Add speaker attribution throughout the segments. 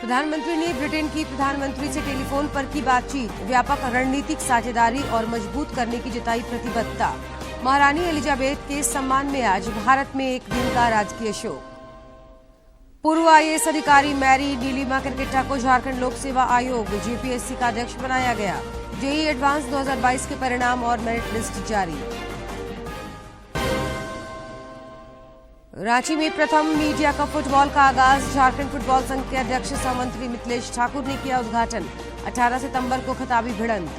Speaker 1: प्रधानमंत्री ने ब्रिटेन की प्रधानमंत्री से टेलीफोन पर की बातचीत। व्यापक रणनीतिक साझेदारी और मजबूत करने की जताई प्रतिबद्धता। महारानी एलिजाबेथ के सम्मान में आज भारत में एक दिन का राजकीय शोक। पूर्व आईएएस अधिकारी मैरी नीलिमा करकेट्टा को झारखंड लोक सेवा आयोग जेपीएससी का अध्यक्ष बनाया गया। जेईई एडवांस 2022 के परिणाम और मेरिट लिस्ट जारी। रांची में प्रथम मीडिया कप फुटबॉल का आगाज। झारखंड फुटबॉल संघ के अध्यक्ष सह मंत्री मिथिलेश ठाकुर ने किया उद्घाटन। 18 सितंबर को खिताबी भिड़ंत।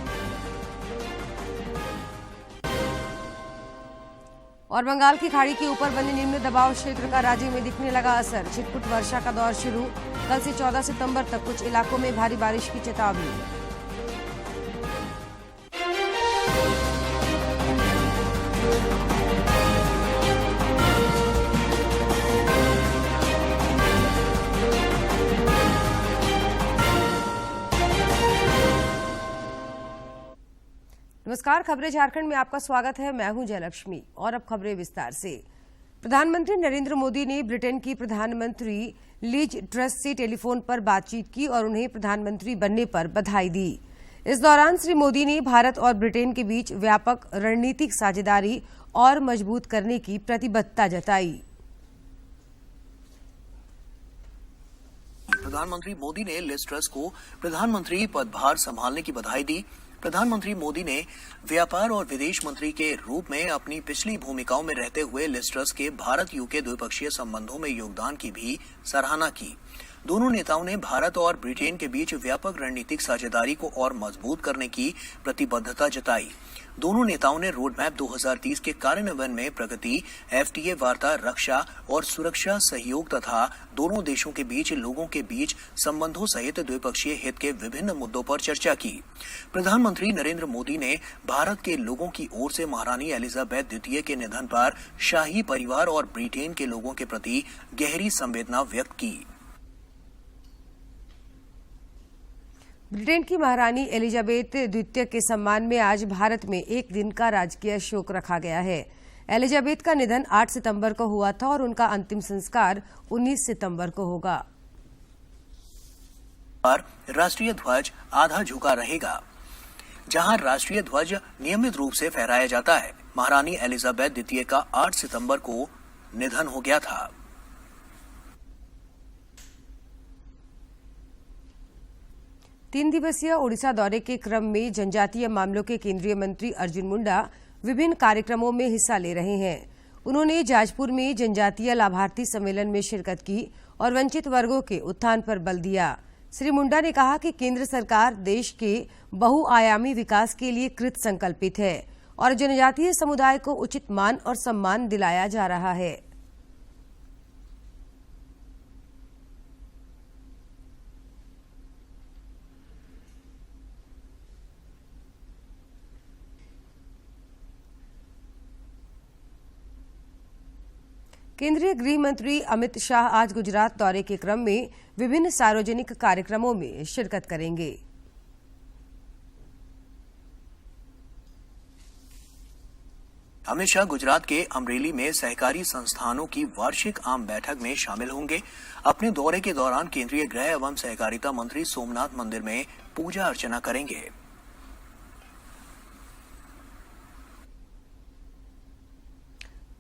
Speaker 1: और बंगाल की खाड़ी के ऊपर बने निम्न दबाव क्षेत्र का राज्य में दिखने लगा असर। छिटपुट वर्षा का दौर शुरू। कल से 14 सितंबर तक कुछ इलाकों में भारी बारिश की चेतावनी। नमस्कार, खबरें झारखंड में आपका स्वागत है। मैं हूं जयलक्ष्मी और अब खबरें विस्तार से। प्रधानमंत्री नरेंद्र मोदी ने ब्रिटेन की प्रधानमंत्री लिज ट्रस से टेलीफोन पर बातचीत की और उन्हें प्रधानमंत्री बनने पर बधाई दी। इस दौरान श्री मोदी ने भारत और ब्रिटेन के बीच व्यापक रणनीतिक साझेदारी और मजबूत करने की प्रतिबद्धता जताई।
Speaker 2: प्रधानमंत्री मोदी ने लिज ट्रस को प्रधानमंत्री पदभार संभालने की बधाई दी। प्रधानमंत्री मोदी ने व्यापार और विदेश मंत्री के रूप में अपनी पिछली भूमिकाओं में रहते हुए लिज ट्रस के भारत यूके द्विपक्षीय संबंधों में योगदान की भी सराहना की। दोनों नेताओं ने भारत और ब्रिटेन के बीच व्यापक रणनीतिक साझेदारी को और मजबूत करने की प्रतिबद्धता जताई। दोनों नेताओं ने रोड मैप 2030 के कार्यान्वयन में प्रगति, एफटीए वार्ता, रक्षा और सुरक्षा सहयोग तथा दोनों देशों के बीच लोगों के बीच संबंधों सहित द्विपक्षीय हित के विभिन्न मुद्दों पर चर्चा की। प्रधानमंत्री नरेंद्र मोदी ने भारत के लोगों की ओर से महारानी एलिजाबेथ द्वितीय के निधन पर शाही परिवार और ब्रिटेन के लोगों के प्रति गहरी संवेदना व्यक्त की।
Speaker 1: ब्रिटेन की महारानी एलिजाबेथ द्वितीय के सम्मान में आज भारत में एक दिन का राजकीय शोक रखा गया है। एलिजाबेथ का निधन 8 सितंबर को हुआ था और उनका अंतिम संस्कार 19 सितंबर को होगा।
Speaker 2: राष्ट्रीय ध्वज आधा झुका रहेगा। जहां राष्ट्रीय ध्वज नियमित रूप से फहराया जाता है, महारानी एलिजाबेथ द्वितीय का 8 सितंबर को निधन हो गया था।
Speaker 1: 3 दिवसीय ओडिशा दौरे के क्रम में जनजातीय मामलों के केंद्रीय मंत्री अर्जुन मुंडा विभिन्न कार्यक्रमों में हिस्सा ले रहे हैं। उन्होंने जाजपुर में जनजातीय लाभार्थी सम्मेलन में शिरकत की और वंचित वर्गों के उत्थान पर बल दिया। श्री मुंडा ने कहा कि केंद्र सरकार देश के बहुआयामी विकास के लिए कृत संकल्पित है और जनजातीय समुदाय को उचित मान और सम्मान दिलाया जा रहा है। केंद्रीय गृह मंत्री अमित शाह आज गुजरात दौरे के क्रम में विभिन्न सार्वजनिक कार्यक्रमों में शिरकत करेंगे।
Speaker 2: अमित शाह गुजरात के अमरेली में सहकारी संस्थानों की वार्षिक आम बैठक में शामिल होंगे। अपने दौरे के दौरान केंद्रीय गृह एवं सहकारिता मंत्री सोमनाथ मंदिर में पूजा अर्चना करेंगे।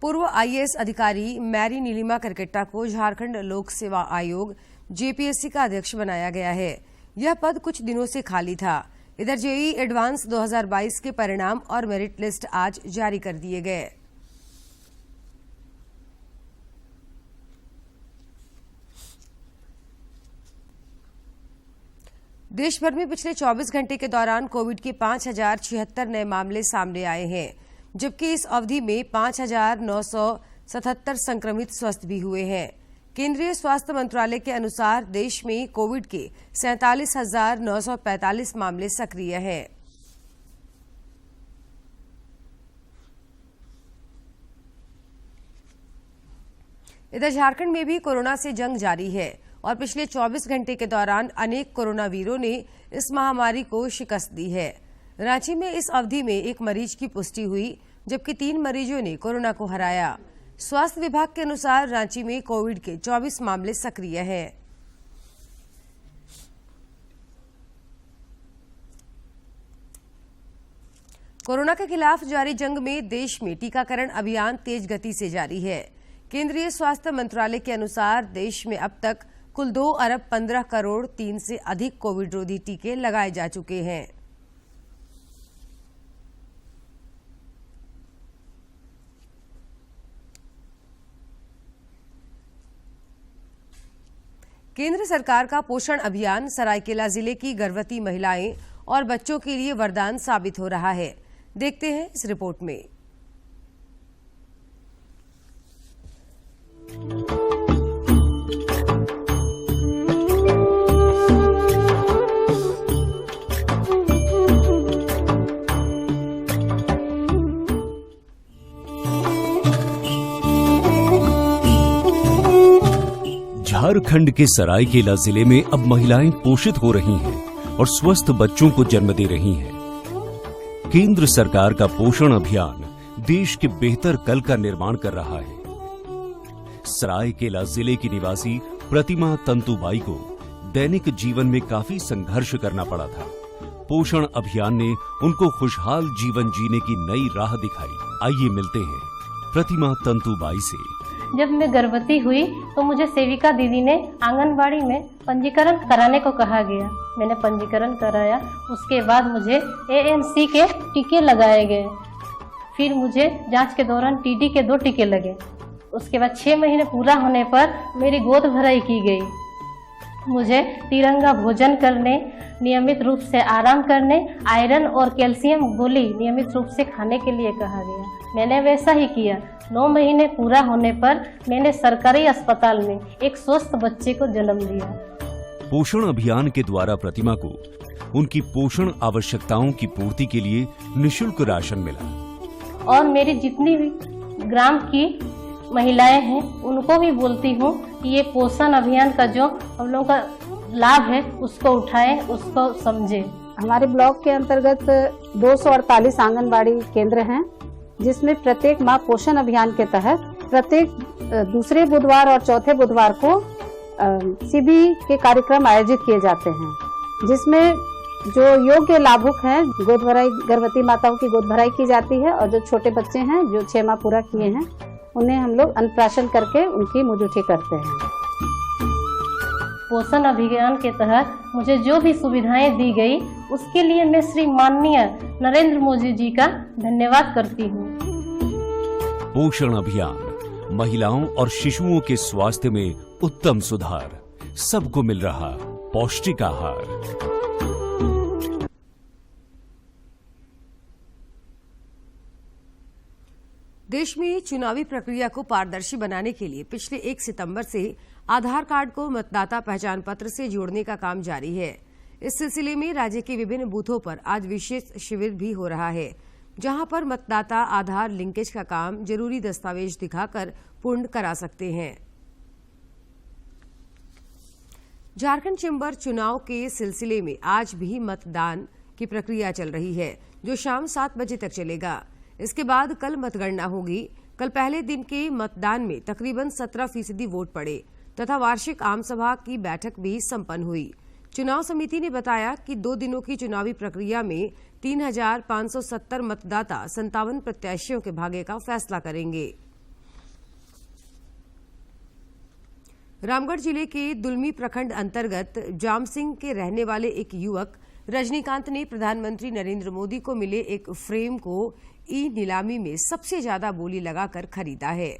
Speaker 1: पूर्व आईएएस अधिकारी मैरी नीलिमा करकेट्टा को झारखंड लोक सेवा आयोग जेपीएससी का अध्यक्ष बनाया गया है। यह पद कुछ दिनों से खाली था। इधर जेईई एडवांस 2022 के परिणाम और मेरिट लिस्ट आज जारी कर दिए गए। देश भर में पिछले 24 घंटे के दौरान कोविड के 5076 नए मामले सामने आए हैं, जबकि इस अवधि में 5977 संक्रमित स्वस्थ भी हुए हैं। केंद्रीय स्वास्थ्य मंत्रालय के अनुसार देश में कोविड के 47,945 मामले सक्रिय हैं। इधर झारखंड में भी कोरोना से जंग जारी है और पिछले 24 घंटे के दौरान अनेक कोरोना वीरों ने इस महामारी को शिकस्त दी है। रांची में इस अवधि में एक मरीज की पुष्टि हुई, जबकि 3 मरीजों ने कोरोना को हराया। स्वास्थ्य विभाग के अनुसार रांची में कोविड के 24 मामले सक्रिय हैं। कोरोना के खिलाफ जारी जंग में देश में टीकाकरण अभियान तेज गति से जारी है। केंद्रीय स्वास्थ्य मंत्रालय के अनुसार देश में अब तक कुल 2 अरब 15 करोड़ 3 से अधिक कोविड रोधी टीके लगाए जा चुके हैं। केंद्र सरकार का पोषण अभियान सरायकेला जिले की गर्भवती महिलाएं और बच्चों के लिए वरदान साबित हो रहा है। देखते हैं इस रिपोर्ट में।
Speaker 3: झारखंड के सरायकेला जिले में अब महिलाएं पोषित हो रही हैं और स्वस्थ बच्चों को जन्म दे रही हैं। केंद्र सरकार का पोषण अभियान देश के बेहतर कल का निर्माण कर रहा है। सरायकेला जिले की निवासी प्रतिमा तंतुबाई को दैनिक जीवन में काफी संघर्ष करना पड़ा था। पोषण अभियान ने उनको खुशहाल जीवन जीने की नई राह दिखाई। आइए मिलते हैं प्रतिमा तंतुबाई से।
Speaker 4: जब मैं गर्भवती हुई तो मुझे सेविका दीदी ने आंगनबाड़ी में पंजीकरण कराने को कहा गया। मैंने पंजीकरण कराया। उसके बाद मुझे AMC के टीके लगाए गए। फिर मुझे जांच के दौरान TD के 2 टीके लगे। उसके बाद 6 महीने पूरा होने पर मेरी गोद भराई की गई। मुझे तिरंगा भोजन करने, नियमित रूप से आराम करने, आयरन और कैल्शियम गोली नियमित रूप से खाने के लिए कहा गया। मैंने वैसा ही किया। 9 महीने पूरा होने पर मैंने सरकारी अस्पताल में एक स्वस्थ बच्चे को जन्म दिया।
Speaker 3: पोषण अभियान के द्वारा प्रतिमा को उनकी पोषण आवश्यकताओं की पूर्ति के लिए निःशुल्क राशन मिला।
Speaker 4: और मेरी जितनी भी ग्राम की महिलाएं हैं उनको भी बोलती हूँ कि ये पोषण अभियान का जो हम लोगों का लाभ है उसको उठाएं, उसको समझें।
Speaker 5: हमारे ब्लॉक के अंतर्गत 248 आंगनबाड़ी केंद्र हैं, जिसमें प्रत्येक माह पोषण अभियान के तहत प्रत्येक दूसरे बुधवार और चौथे बुधवार को CB के कार्यक्रम आयोजित किए जाते हैं, जिसमें जो योग्य लाभुक हैं गोद भराई, गर्भवती माताओं की गोद भराई की जाती है और जो छोटे बच्चे हैं जो 6 माह पूरा किए हैं उन्हें हम लोग अन्नप्राशन करके उनकी मुजुठी करते हैं।
Speaker 4: पोषण अभियान के तहत मुझे जो भी सुविधाएं दी गई उसके लिए मैं श्री माननीय नरेंद्र मोदी जी का धन्यवाद करती हूँ।
Speaker 3: पोषण अभियान महिलाओं और शिशुओं के स्वास्थ्य में उत्तम सुधार, सबको मिल रहा पौष्टिक आहार।
Speaker 1: देश में चुनावी प्रक्रिया को पारदर्शी बनाने के लिए पिछले 1 सितंबर से आधार कार्ड को मतदाता पहचान पत्र से जोड़ने का काम जारी है। इस सिलसिले में राज्य के विभिन्न बूथों पर आज विशेष शिविर भी हो रहा है, जहां पर मतदाता आधार लिंकेज का काम जरूरी दस्तावेज दिखाकर पूर्ण करा सकते हैं। झारखंड चेंबर चुनाव के सिलसिले में आज भी मतदान की प्रक्रिया चल रही है, जो शाम 7 बजे तक चलेगा। इसके बाद कल मतगणना होगी। कल पहले दिन के मतदान में तकरीबन 17% वोट पड़े तथा वार्षिक आम सभा की बैठक भी संपन्न हुई। चुनाव समिति ने बताया कि 2 दिनों की चुनावी प्रक्रिया में 3570 मतदाता 57 प्रत्याशियों के भाग्य का फैसला करेंगे। रामगढ़ जिले के दुलमी प्रखंड अंतर्गत जामसिंह के रहने वाले एक युवक रजनीकांत ने प्रधानमंत्री नरेंद्र मोदी को मिले एक फ्रेम को नीलामी में सबसे ज्यादा बोली लगाकर खरीदा है।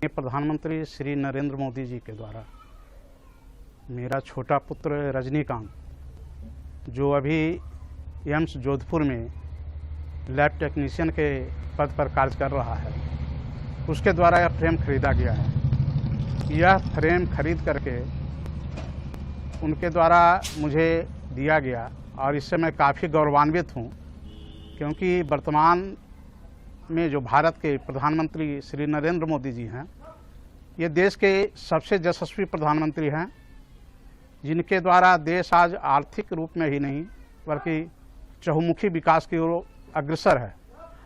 Speaker 6: प्रधानमंत्री श्री नरेंद्र मोदी जी के द्वारा मेरा छोटा पुत्र रजनीकांत, जो अभी एम्स जोधपुर में लैब टेक्नीशियन के पद पर कार्य कर रहा है, उसके द्वारा यह फ्रेम खरीदा गया है। यह फ्रेम खरीद करके उनके द्वारा मुझे दिया गया और इससे मैं काफ़ी गौरवान्वित हूँ, क्योंकि वर्तमान में जो भारत के प्रधानमंत्री श्री नरेंद्र मोदी जी हैं, ये देश के सबसे यशस्वी प्रधानमंत्री हैं, जिनके द्वारा देश आज आर्थिक रूप में ही नहीं बल्कि चहुमुखी विकास की ओर अग्रसर है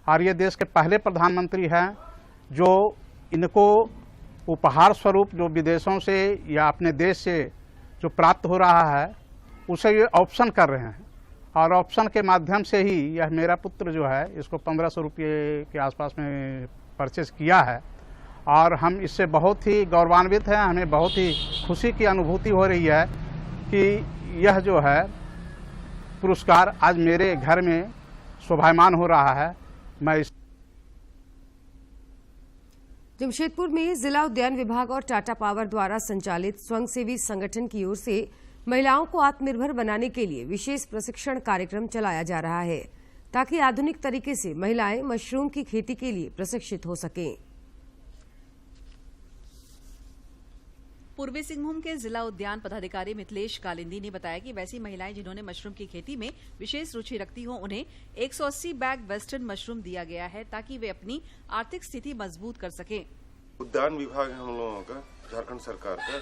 Speaker 6: और ये देश के पहले प्रधानमंत्री हैं जो इनको उपहार स्वरूप जो विदेशों से या अपने देश से जो प्राप्त हो रहा है उसे ये ऑप्शन कर रहे हैं और ऑप्शन के माध्यम से ही यह मेरा पुत्र जो है इसको 1500 रुपये के आसपास में परचेज किया है और हम इससे बहुत ही गौरवान्वित हैं। हमें बहुत ही खुशी की अनुभूति हो रही है कि यह जो है पुरस्कार आज मेरे घर में शोभायमान हो रहा है। मैं इस
Speaker 1: जमशेदपुर में जिला उद्यान विभाग और टाटा पावर द्वारा संचालित स्वयंसेवी संगठन की ओर से महिलाओं को आत्मनिर्भर बनाने के लिए विशेष प्रशिक्षण कार्यक्रम चलाया जा रहा है ताकि आधुनिक तरीके से महिलाएं मशरूम की खेती के लिए प्रशिक्षित हो सकें।
Speaker 7: पूर्वी सिंहभूम के जिला उद्यान पदाधिकारी मिथिलेश कालिंदी ने बताया कि वैसी महिलाएं जिन्होंने मशरूम की खेती में विशेष रुचि रखती हो उन्हें 180 बैग वेस्टर्न मशरूम दिया गया है ताकि वे अपनी आर्थिक स्थिति मजबूत कर सकें।
Speaker 8: उद्यान विभाग है हम लोगों का, झारखंड सरकार का,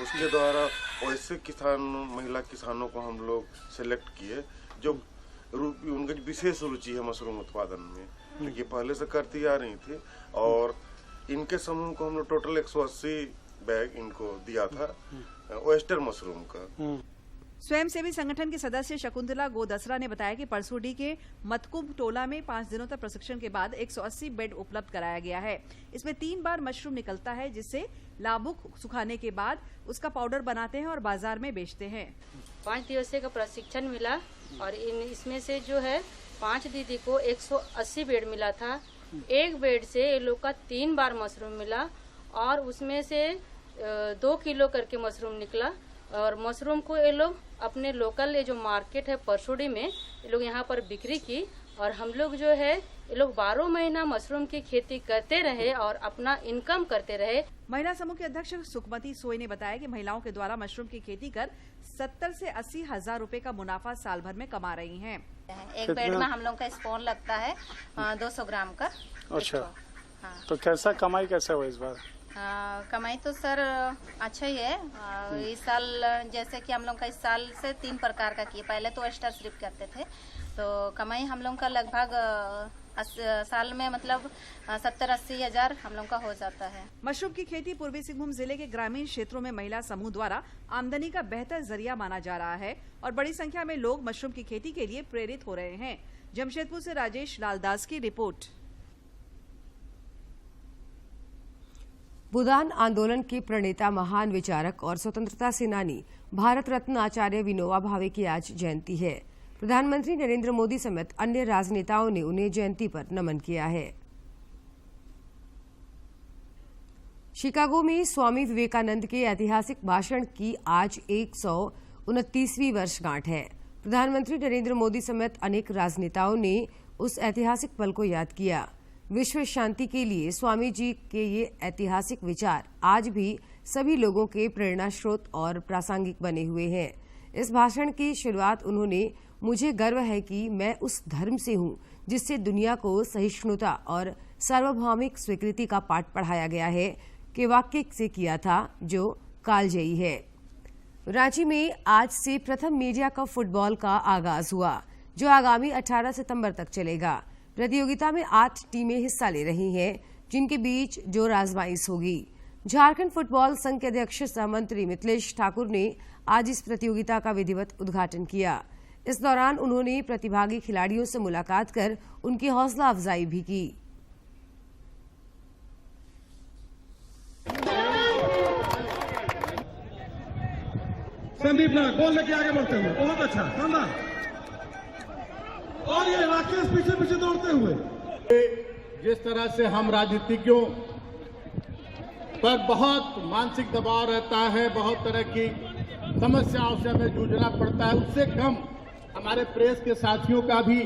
Speaker 8: उसके द्वारा वैसे महिला किसानों को हम लोग सिलेक्ट किए जो उनकी विशेष रुचि है मशरूम उत्पादन में, क्योंकि पहले से करती आ रही थी और इनके समूह को हम लोग टोटल 180 बैग इनको दिया था वेस्टर्न मशरूम का।
Speaker 7: स्वयंसेवी संगठन के सदस्य शकुंतला गोदसरा ने बताया कि परसोडी के मतकुंभ टोला में 5 दिनों तक प्रशिक्षण के बाद 180 बेड उपलब्ध कराया गया है। इसमें 3 बार मशरूम निकलता है जिससे लाबुक सुखाने के बाद उसका पाउडर बनाते हैं और बाजार में बेचते हैं।
Speaker 9: 5 दिवसीय का प्रशिक्षण मिला और इसमें से जो है 5 दीदी को 180 बेड मिला था। एक बेड से ये लोग का 3 बार मशरूम मिला और उसमें से 2 किलो करके मशरूम निकला और मशरूम को ये लोग अपने लोकल ये जो मार्केट है परसोडी में ये लोग यहाँ पर बिक्री की और हम लोग जो है ये लोग 12 महीना मशरूम की खेती करते रहे और अपना इनकम करते रहे।
Speaker 7: महिला समूह के अध्यक्ष सुखमती सोई ने बताया कि महिलाओं के द्वारा मशरूम की खेती कर 70 से 80 हजार रुपए का मुनाफा साल भर में कमा रही हैं।
Speaker 10: एक बेड में हम लोग का स्पोन लगता है 200 ग्राम का।
Speaker 11: अच्छा,
Speaker 10: हाँ।
Speaker 11: तो कैसा कमाई कैसा हुआ इस बार?
Speaker 10: कमाई तो सर अच्छा ही है। इस साल जैसे कि हम लोग का इस साल से 3 प्रकार का किए, पहले तो वेस्टर स्ट्रिप करते थे तो कमाई हम लोग का लगभग साल में मतलब 70-80 हजार हम लोग का हो जाता है।
Speaker 7: मशरूम की खेती पूर्वी सिंहभूम जिले के ग्रामीण क्षेत्रों में महिला समूह द्वारा आमदनी का बेहतर जरिया माना जा रहा है और बड़ी संख्या में लोग मशरूम की खेती के लिए प्रेरित हो रहे हैं। जमशेदपुर से राजेश लालदास की रिपोर्ट।
Speaker 1: भूदान आंदोलन के प्रणेता महान विचारक और स्वतंत्रता सेनानी भारत रत्न आचार्य विनोबा भावे की आज जयंती है। प्रधानमंत्री नरेंद्र मोदी समेत अन्य राजनेताओं ने उन्हें जयंती पर नमन किया है। शिकागो में स्वामी विवेकानंद के ऐतिहासिक भाषण की आज 129वीं वर्षगांठ है। प्रधानमंत्री नरेंद्र मोदी समेत अनेक राजनेताओं ने उस ऐतिहासिक पल को याद किया। विश्व शांति के लिए स्वामी जी के ये ऐतिहासिक विचार आज भी सभी लोगों के प्रेरणा स्रोत और प्रासंगिक बने हुए हैं। इस भाषण की शुरुआत उन्होंने मुझे गर्व है कि मैं उस धर्म से हूं जिससे दुनिया को सहिष्णुता और सार्वभौमिक स्वीकृति का पाठ पढ़ाया गया है के वाक्य से किया था जो कालजयी है। रांची में आज से प्रथम मीडिया कप फुटबॉल का आगाज हुआ जो आगामी 18 सितंबर तक चलेगा। प्रतियोगिता में 8 टीमें हिस्सा ले रही हैं जिनके बीच जोर आजमाइश होगी। झारखंड फुटबॉल संघ के अध्यक्ष सह मंत्री मिथिलेश ठाकुर ने आज इस प्रतियोगिता का विधिवत उद्घाटन किया। इस दौरान उन्होंने प्रतिभागी खिलाड़ियों से मुलाकात कर उनकी हौसला अफजाई भी की।
Speaker 12: संदीप नाग बॉल लेके आगे बढ़ते हुए, बहुत अच्छा, शानदार। और ये राकेश पीछे पीछे दौड़ते हुए।
Speaker 13: जिस तरह से हम राजनीतिज्ञों पर बहुत मानसिक दबाव रहता है, बहुत तरह की समस्याओं से हमें जूझना पड़ता है, उससे कम हमारे प्रेस के साथियों का भी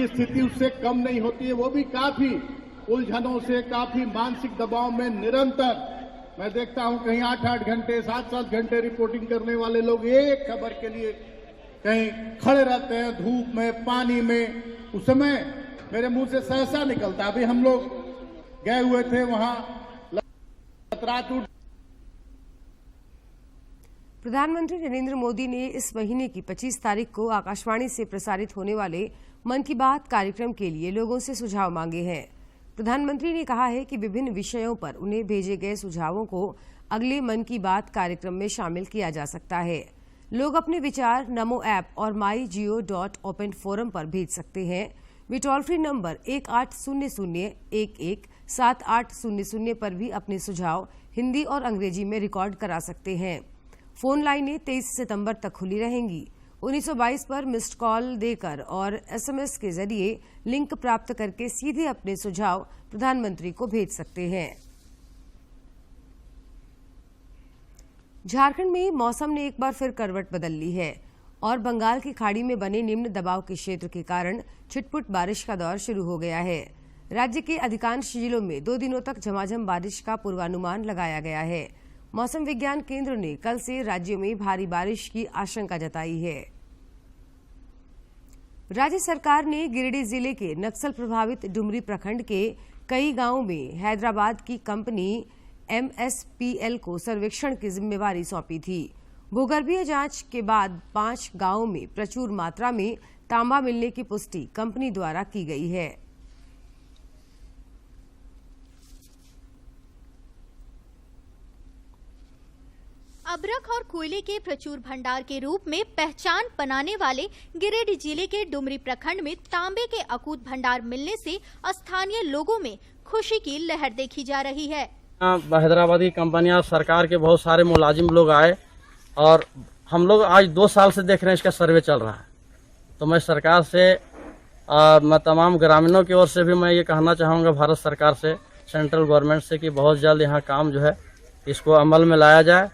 Speaker 13: स्थिति उससे कम नहीं होती है। वो भी काफी उलझनों से, काफी मानसिक दबाव में निरंतर मैं देखता हूं कहीं 8-8 घंटे 7-7 घंटे रिपोर्टिंग करने वाले लोग एक खबर के लिए कहीं खड़े रहते हैं, धूप में, पानी में। उस समय मेरे मुंह से सहसा निकलता। अभी हम लोग गए हुए थे वहां।
Speaker 1: प्रधानमंत्री नरेंद्र मोदी ने इस महीने की 25 तारीख को आकाशवाणी से प्रसारित होने वाले मन की बात कार्यक्रम के लिए लोगों से सुझाव मांगे हैं। प्रधानमंत्री ने कहा है कि विभिन्न विषयों पर उन्हें भेजे गए सुझावों को अगले मन की बात कार्यक्रम में शामिल किया जा सकता है। लोग अपने विचार नमो ऐप और mygeo.open फोरम पर भेज सकते हैं। वे टोल फ्री नंबर 1800-11-7800 पर भी अपने सुझाव हिंदी और अंग्रेजी में रिकॉर्ड करा सकते हैं। फोन लाइनें 23 सितंबर तक खुली रहेंगी। 1922 पर मिस्ड कॉल देकर और एसएमएस के जरिए लिंक प्राप्त करके सीधे अपने सुझाव प्रधानमंत्री को भेज सकते हैं। झारखंड में मौसम ने एक बार फिर करवट बदल ली है और बंगाल की खाड़ी में बने निम्न दबाव के क्षेत्र के कारण छिटपुट बारिश का दौर शुरू हो गया है। राज्य के अधिकांश जिलों में 2 दिनों तक झमाझम बारिश का पूर्वानुमान लगाया गया है। मौसम विज्ञान केंद्र ने कल से राज्य में भारी बारिश की आशंका जताई है। राज्य सरकार ने गिरिडीह जिले के नक्सल प्रभावित डुमरी प्रखंड के कई गांवों में हैदराबाद की कंपनी MSPL को सर्वेक्षण की जिम्मेवारी सौंपी थी। भूगर्भीय जांच के बाद 5 गांवों में प्रचुर मात्रा में तांबा मिलने की पुष्टि कंपनी द्वारा की गई है।
Speaker 14: अबरख और कोयले के प्रचुर भंडार के रूप में पहचान बनाने वाले गिरिडीह जिले के डुमरी प्रखंड में तांबे के अकूत भंडार मिलने से स्थानीय लोगों में खुशी की लहर देखी जा रही है।
Speaker 15: हैदराबादी कंपनियां, सरकार के बहुत सारे मुलाजिम लोग आए और हम लोग आज 2 साल से देख रहे हैं इसका सर्वे चल रहा है। तो मैं सरकार से मैं तमाम ग्रामीणों की ओर से भी मैं ये कहना चाहूँगा, भारत सरकार से, सेंट्रल गवर्नमेंट से, कि बहुत जल्द यहाँ काम जो है इसको अमल में लाया जाए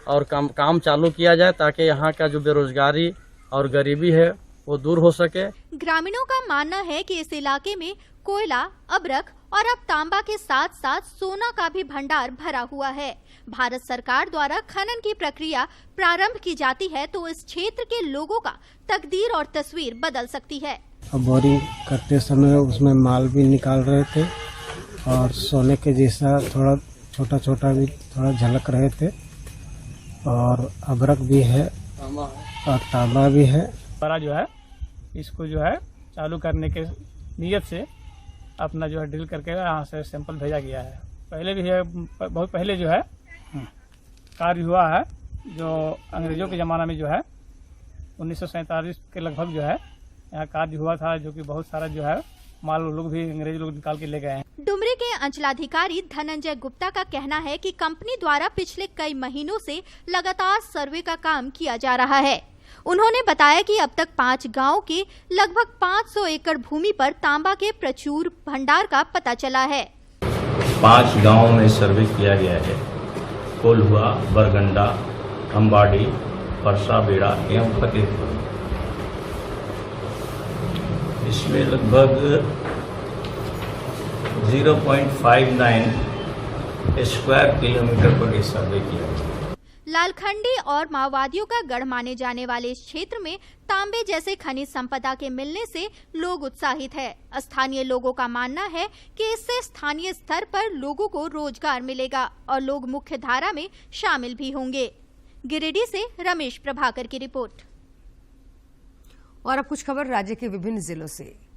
Speaker 15: और काम चालू किया जाए ताकि यहाँ का जो बेरोजगारी और गरीबी है वो दूर हो सके।
Speaker 14: ग्रामीणों का मानना है कि इस इलाके में कोयला, अबरख और अब तांबा के साथ साथ सोना का भी भंडार भरा हुआ है। भारत सरकार द्वारा खनन की प्रक्रिया प्रारंभ की जाती है तो इस क्षेत्र के लोगों का तकदीर और तस्वीर बदल सकती है।
Speaker 16: बोरिंग करते समय उसमें माल भी निकाल रहे थे और सोने के जैसा थोड़ा छोटा छोटा भी थोड़ा झलक रहे थे और अबरख भी है और तांबा भी है।
Speaker 11: बड़ा जो है इसको जो है चालू करने के नियत से अपना जो है ड्रिल करके यहाँ से सैंपल भेजा गया है। पहले भी है, बहुत पहले जो है कार्य हुआ है, जो अंग्रेजों के ज़माना में जो है 1947 के लगभग जो है यहाँ कार्य हुआ था, जो कि बहुत सारा जो है माल लोग भी अंग्रेज लोग निकाल के ले गए हैं।
Speaker 14: डुमरी के अंचलाधिकारी धनंजय गुप्ता का कहना है कि कंपनी द्वारा पिछले कई महीनों से लगातार सर्वे का काम किया जा रहा है। उन्होंने बताया कि अब तक 5 गांव के लगभग 500 एकड़ भूमि पर तांबा के प्रचुर भंडार का पता चला है।
Speaker 17: 5 गांवों में सर्वे किया गया है, कोल्हुआ, बरगंडा, अंबाड़ी, परसा, बेड़ा एवं फतेहपुर। इसमें लगभग 0.59 स्क्वायर किलोमीटर पर सर्वे किया गया।
Speaker 14: लालखंडी और माओवादियों का गढ़ माने जाने वाले इस क्षेत्र में तांबे जैसे खनिज संपदा के मिलने से लोग उत्साहित है। स्थानीय लोगों का मानना है कि इससे स्थानीय स्तर पर लोगों को रोजगार मिलेगा और लोग मुख्य धारा में शामिल भी होंगे। गिरिडीह से रमेश प्रभाकर की रिपोर्ट।
Speaker 1: और अब कुछ खबर राज्य के विभिन्न जिलों से।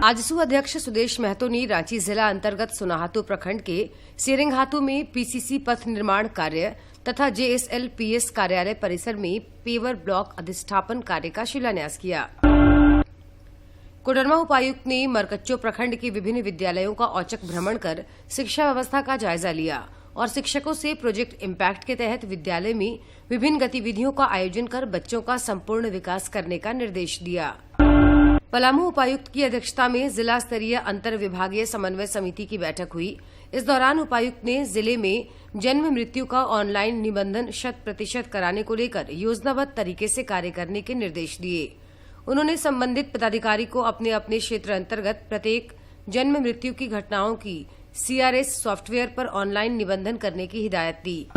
Speaker 1: आजसू अध्यक्ष सुदेश महतो ने रांची जिला अंतर्गत सुनाहातू प्रखंड के सेरिंगहातू में पीसीसी पथ निर्माण कार्य तथा JSLPS कार्यालय परिसर में पेवर ब्लॉक अधिष्ठापन कार्य का शिलान्यास किया। कोडरमा उपायुक्त ने मरकच्चो प्रखंड के विभिन्न विद्यालयों का औचक भ्रमण कर शिक्षा व्यवस्था का जायजा लिया और शिक्षकों से प्रोजेक्ट इम्पैक्ट के तहत विद्यालय में विभिन्न गतिविधियों का आयोजन कर बच्चों का संपूर्ण विकास करने का निर्देश दिया। पलामू उपायुक्त की अध्यक्षता में जिला स्तरीय अंतर विभागीय समन्वय समिति की बैठक हुई। इस दौरान उपायुक्त ने जिले में जन्म मृत्यु का ऑनलाइन निबंधन 100% कराने को लेकर योजनाबद्ध तरीके से कार्य करने के निर्देश दिए। उन्होंने संबंधित पदाधिकारी को अपने अपने क्षेत्र अंतर्गत प्रत्येक जन्म मृत्यु की घटनाओं की CRS सॉफ्टवेयर पर ऑनलाइन निबंधन करने की हिदायत दी।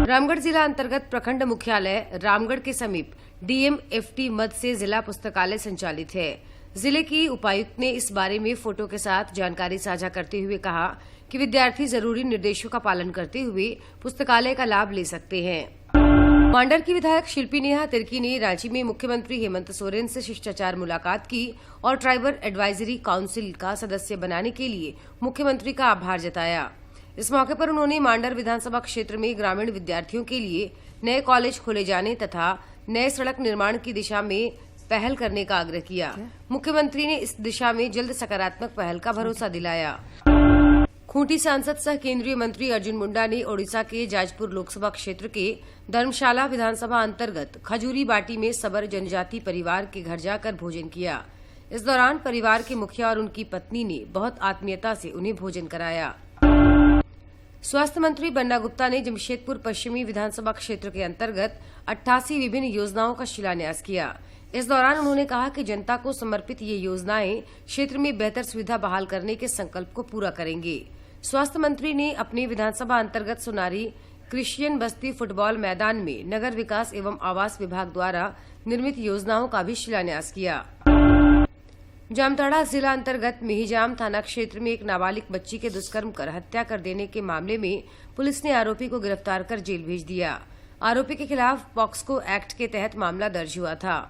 Speaker 1: रामगढ़ जिला अंतर्गत प्रखंड मुख्यालय रामगढ़ के समीप DMFT मद से जिला पुस्तकालय संचालित है। जिले की उपायुक्त ने इस बारे में फोटो के साथ जानकारी साझा करते हुए कहा कि विद्यार्थी जरूरी निर्देशों का पालन करते हुए पुस्तकालय का लाभ ले सकते हैं। मांडर की विधायक शिल्पी नेहा तिर्की ने रांची में मुख्यमंत्री हेमंत सोरेन से शिष्टाचार मुलाकात की और ट्राइबल एडवाइजरी काउंसिल का सदस्य बनाने के लिए मुख्यमंत्री का आभार जताया। इस मौके पर उन्होंने मांडर विधानसभा क्षेत्र में ग्रामीण विद्यार्थियों के लिए नए कॉलेज खोले जाने तथा नए सड़क निर्माण की दिशा में पहल करने का आग्रह किया। मुख्यमंत्री ने इस दिशा में जल्द सकारात्मक पहल का भरोसा दिलाया। खूंटी सांसद सह केंद्रीय मंत्री अर्जुन मुंडा ने ओडिशा के जाजपुर लोकसभा क्षेत्र के धर्मशाला विधानसभा अंतर्गत खजूरी बाटी में सबर जनजाति परिवार के घर जाकर भोजन किया। इस दौरान परिवार के मुखिया और उनकी पत्नी ने बहुत आत्मीयता से उन्हें भोजन कराया। स्वास्थ्य मंत्री बन्ना गुप्ता ने जमशेदपुर पश्चिमी विधानसभा क्षेत्र के अंतर्गत 88 विभिन्न योजनाओं का शिलान्यास किया। इस दौरान उन्होंने कहा कि जनता को समर्पित ये योजनाएं क्षेत्र में बेहतर सुविधा बहाल करने के संकल्प को पूरा करेंगे। स्वास्थ्य मंत्री ने अपने विधानसभा अंतर्गत सुनारी क्रिश्चियन बस्ती फुटबॉल मैदान में नगर विकास एवं आवास विभाग द्वारा निर्मित योजनाओं का भी शिलान्यास किया। जामताड़ा जिला अंतर्गत मिहिजाम थाना क्षेत्र में एक नाबालिग बच्ची के दुष्कर्म कर हत्या कर देने के मामले में पुलिस ने आरोपी को गिरफ्तार कर जेल भेज दिया। आरोपी के खिलाफ पॉक्सो एक्ट के तहत मामला दर्ज हुआ था।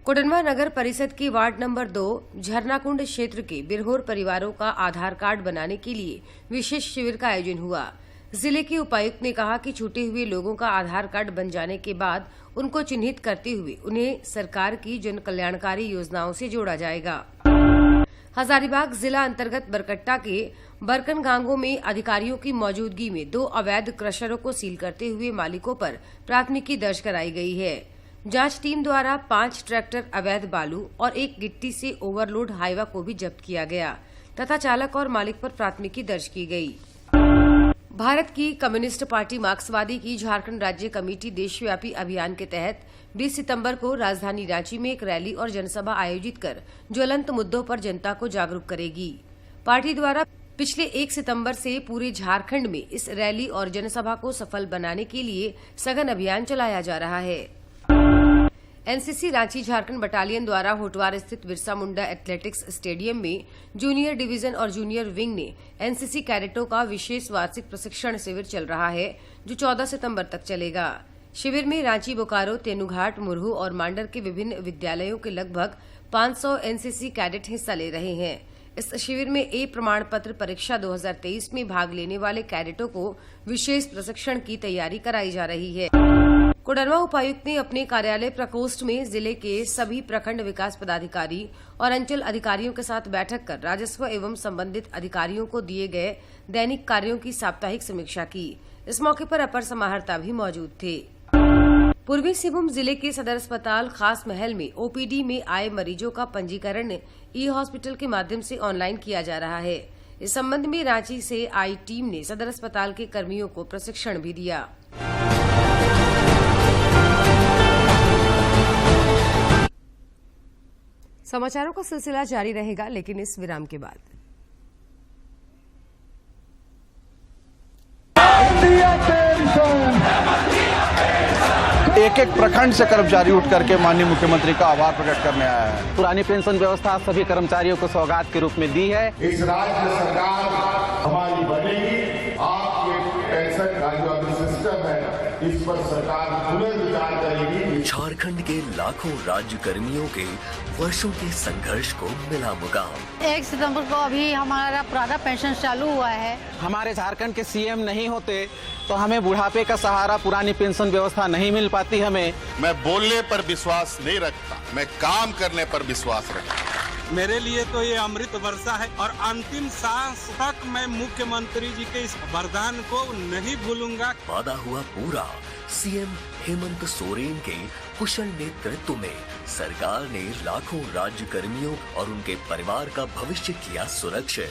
Speaker 1: कोडरमा नगर परिषद के वार्ड नंबर 2 झरनाकुंड क्षेत्र के बिरहोर परिवारों का आधार कार्ड बनाने के लिए विशेष शिविर का आयोजन हुआ। जिले के उपायुक्त ने कहा कि छूटे हुए लोगों का आधार कार्ड बन जाने के बाद उनको चिन्हित करते हुए उन्हें सरकार की जन कल्याणकारी योजनाओं से जोड़ा जाएगा। हजारीबाग जिला अंतर्गत बरकट्टा के बरकन गांगों में अधिकारियों की मौजूदगी में 2 अवैध क्रशरों को सील करते हुए मालिकों पर प्राथमिकी दर्ज कराई गई है। जांच टीम द्वारा 5 ट्रैक्टर अवैध बालू और 1 गिट्टी से ओवरलोड हाईवा को भी जब्त किया गया तथा चालक और मालिक पर प्राथमिकी दर्ज की गई। भारत की कम्युनिस्ट पार्टी मार्क्सवादी की झारखंड राज्य कमेटी देशव्यापी अभियान के तहत 20 सितंबर को राजधानी रांची में एक रैली और जनसभा आयोजित कर ज्वलंत मुद्दों पर जनता को जागरूक करेगी। पार्टी द्वारा पिछले 1 सितंबर से पूरे झारखंड में इस रैली और जनसभा को सफल बनाने के लिए सघन अभियान चलाया जा रहा है। एनसीसी रांची झारखंड बटालियन द्वारा होटवार स्थित बिरसा मुंडा एथलेटिक्स स्टेडियम में जूनियर डिवीजन और जूनियर विंग ने एनसीसी कैडेटों का विशेष वार्षिक प्रशिक्षण शिविर चल रहा है जो 14 सितंबर तक चलेगा। शिविर में रांची, बोकारो, तेनुघाट, मुरहू और मांडर के विभिन्न विद्यालयों के लगभग 500 एनसीसी कैडेट हिस्सा ले रहे हैं। इस शिविर में ए प्रमाण पत्र परीक्षा 2023 में भाग लेने वाले कैडेटों को विशेष प्रशिक्षण की तैयारी कराई जा रही है। कोडरमा उपायुक्त ने अपने कार्यालय प्रकोष्ठ में जिले के सभी प्रखंड विकास पदाधिकारी और अंचल अधिकारियों के साथ बैठक कर राजस्व एवं संबंधित अधिकारियों को दिए गए दैनिक कार्यों की साप्ताहिक समीक्षा की। इस मौके पर अपर समाहर्ता भी मौजूद थे। पूर्वी सिंहभूम जिले के सदर अस्पताल खास महल में ओपीडी में आए मरीजों का पंजीकरण ई-हॉस्पिटल के माध्यम से ऑनलाइन किया जा रहा है। इस संबंध में रांची से आई टीम ने सदर अस्पताल के कर्मियों को प्रशिक्षण भी दिया। समाचारों का सिलसिला जारी रहेगा, लेकिन इस विराम के बाद।
Speaker 18: एक प्रखंड से कर्मचारी उठ करके माननीय मुख्यमंत्री का आभार प्रकट करने आया है।
Speaker 19: पुरानी पेंशन व्यवस्था सभी कर्मचारियों को सौगात के रूप में दी है।
Speaker 20: इस राज्य सरकार हमारी बनेगी, आपके पेंशन का जो सिस्टम है इस पर सरकार पुनर्विचार करेगी।
Speaker 2: झारखंड के लाखों राज्य कर्मियों के वर्षों के संघर्ष को मिला मुकाम।
Speaker 21: 1 सितंबर को अभी हमारा पुराना पेंशन चालू हुआ है।
Speaker 19: हमारे झारखंड के सीएम नहीं होते तो हमें बुढ़ापे का सहारा पुरानी पेंशन व्यवस्था नहीं मिल पाती। हमें
Speaker 20: मैं बोलने पर विश्वास नहीं रखता, मैं काम करने पर विश्वास रखता।
Speaker 22: मेरे लिए तो ये अमृत वर्षा है और अंतिम सांस तक मैं मुख्यमंत्री जी के इस वरदान को नहीं भूलूंगा।
Speaker 2: वादा हुआ पूरा। सीएम हेमंत सोरेन के कुशल नेतृत्व में सरकार ने लाखों राज्य कर्मियों और उनके परिवार का भविष्य किया सुरक्षित।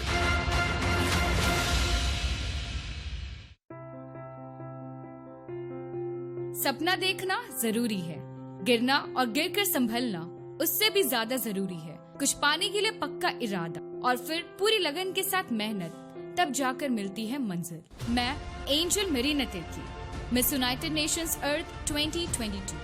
Speaker 4: सपना देखना जरूरी है, गिरना और गिरकर संभलना उससे भी ज्यादा जरूरी है। कुछ पाने के लिए पक्का इरादा और फिर पूरी लगन के साथ मेहनत, तब जाकर मिलती है मंजिल। मैं एंजल मेरीना टेकी, मिस यूनाइटेड नेशंस अर्थ 2022।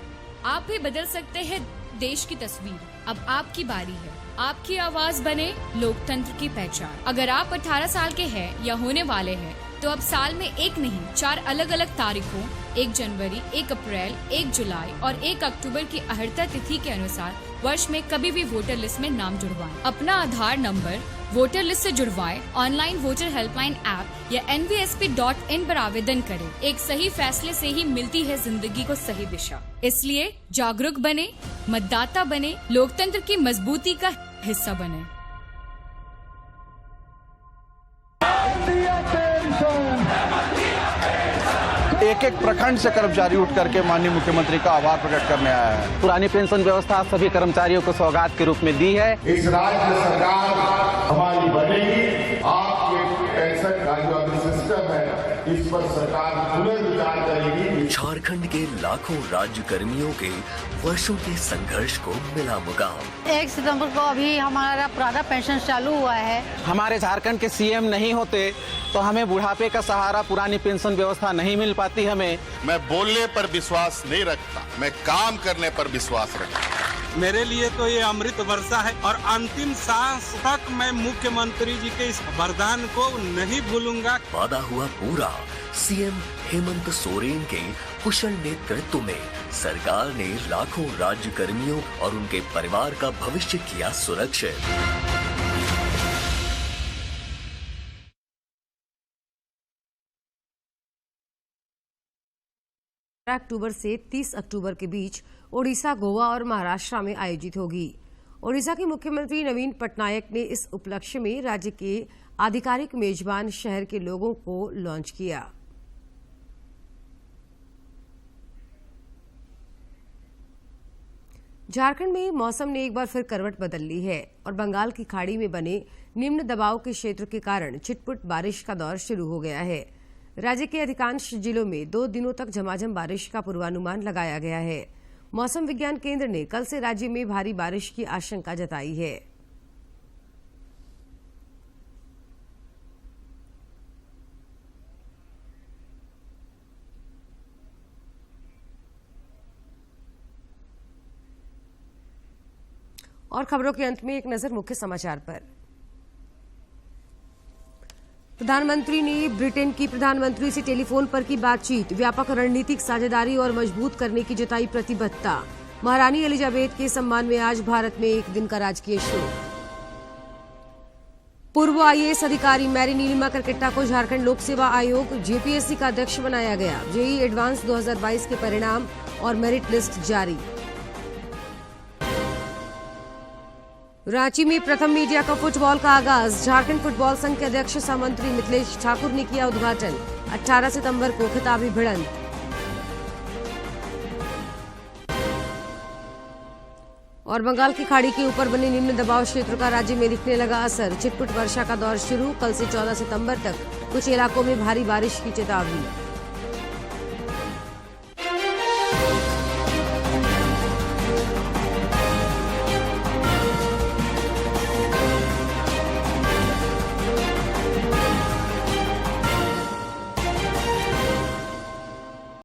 Speaker 4: आप भी बदल सकते हैं देश की तस्वीर। अब आपकी बारी है, आपकी आवाज बने लोकतंत्र की पहचान। अगर आप 18 साल के हैं या होने वाले हैं तो अब साल में एक नहीं 4 अलग अलग तारीखों 1 जनवरी, 1 अप्रैल, 1 जुलाई और 1 अक्टूबर की अहर्ता तिथि के अनुसार वर्ष में कभी भी वोटर लिस्ट में नाम जुड़वाएं। अपना आधार नंबर वोटर लिस्ट से जुड़वाएं, ऑनलाइन वोटर हेल्पलाइन ऐप या nvsp.in पर आवेदन करें। एक सही फैसले से ही मिलती है जिंदगी को सही दिशा। इसलिए जागरूक बने, मतदाता बने, लोकतंत्र की मजबूती का हिस्सा बने।
Speaker 18: एक एक प्रखंड से कर्मचारी उठ करके माननीय मुख्यमंत्री का आभार प्रकट करने आया है।
Speaker 19: पुरानी पेंशन व्यवस्था सभी कर्मचारियों को सौगात के रूप में दी है।
Speaker 20: इस राज्य सरकार हमारी बनेगी, आपके पेंशन का जो अभी सिस्टम है इस पर सरकार पुनर्विचार करेगी।
Speaker 2: झारखंड के लाखों राज्य कर्मियों के वर्षों के संघर्ष को मिला मुकाम।
Speaker 21: 1 सितंबर को अभी हमारा पुराना पेंशन चालू हुआ है।
Speaker 19: हमारे झारखंड के सीएम नहीं होते तो हमें बुढ़ापे का सहारा पुरानी पेंशन व्यवस्था नहीं मिल पाती। हमें
Speaker 20: मैं बोलने पर विश्वास नहीं रखता, मैं काम करने पर विश्वास रखता हूं।
Speaker 22: मेरे लिए तो ये अमृत वर्षा है और अंतिम सांस तक मैं मुख्यमंत्री जी के इस वरदान को नहीं भूलूंगा।
Speaker 2: वादा हुआ पूरा। सीएम हेमंत सोरेन के कुशल नेतृत्व में सरकार ने लाखों राज्य कर्मियों और उनके परिवार का भविष्य किया सुरक्षित।
Speaker 1: अक्टूबर से 30 अक्टूबर के बीच ओडिशा, गोवा और महाराष्ट्र में आयोजित होगी। ओडिशा के मुख्यमंत्री नवीन पटनायक ने इस उपलक्ष्य में राज्य के आधिकारिक मेजबान शहर के लोगों को लॉन्च किया। झारखंड में मौसम ने एक बार फिर करवट बदल ली है और बंगाल की खाड़ी में बने निम्न दबाव के क्षेत्र के कारण छिटपुट बारिश का दौर शुरू हो गया है। राज्य के अधिकांश जिलों में 2 दिनों तक झमाझम बारिश का पूर्वानुमान लगाया गया है। मौसम विज्ञान केंद्र ने कल से राज्य में भारी बारिश की आशंका जताई है। और खबरों के अंत में एक नजर मुख्य समाचार पर। प्रधानमंत्री ने ब्रिटेन की प्रधानमंत्री से टेलीफोन पर की बातचीत, व्यापक रणनीतिक साझेदारी और मजबूत करने की जताई प्रतिबद्धता। महारानी एलिजाबेथ के सम्मान में आज भारत में एक दिन का राजकीय शोक। पूर्व आईएएस अधिकारी मैरी नीलिमा करकेट्टा को झारखंड लोक सेवा आयोग जेपीएससी का अध्यक्ष बनाया गया। जेईई एडवांस 2022 के परिणाम और मेरिट लिस्ट जारी। रांची में प्रथम मीडिया का फुटबॉल का आगाज। झारखंड फुटबॉल संघ के अध्यक्ष सह मंत्री मिथिलेश ठाकुर ने किया उद्घाटन। 18 सितंबर को खिताबी भिड़ंत। और बंगाल की खाड़ी के ऊपर बने निम्न दबाव क्षेत्र का राज्य में दिखने लगा असर। छिटपुट वर्षा का दौर शुरू। कल से 14 सितंबर तक कुछ इलाकों में भारी बारिश की चेतावनी।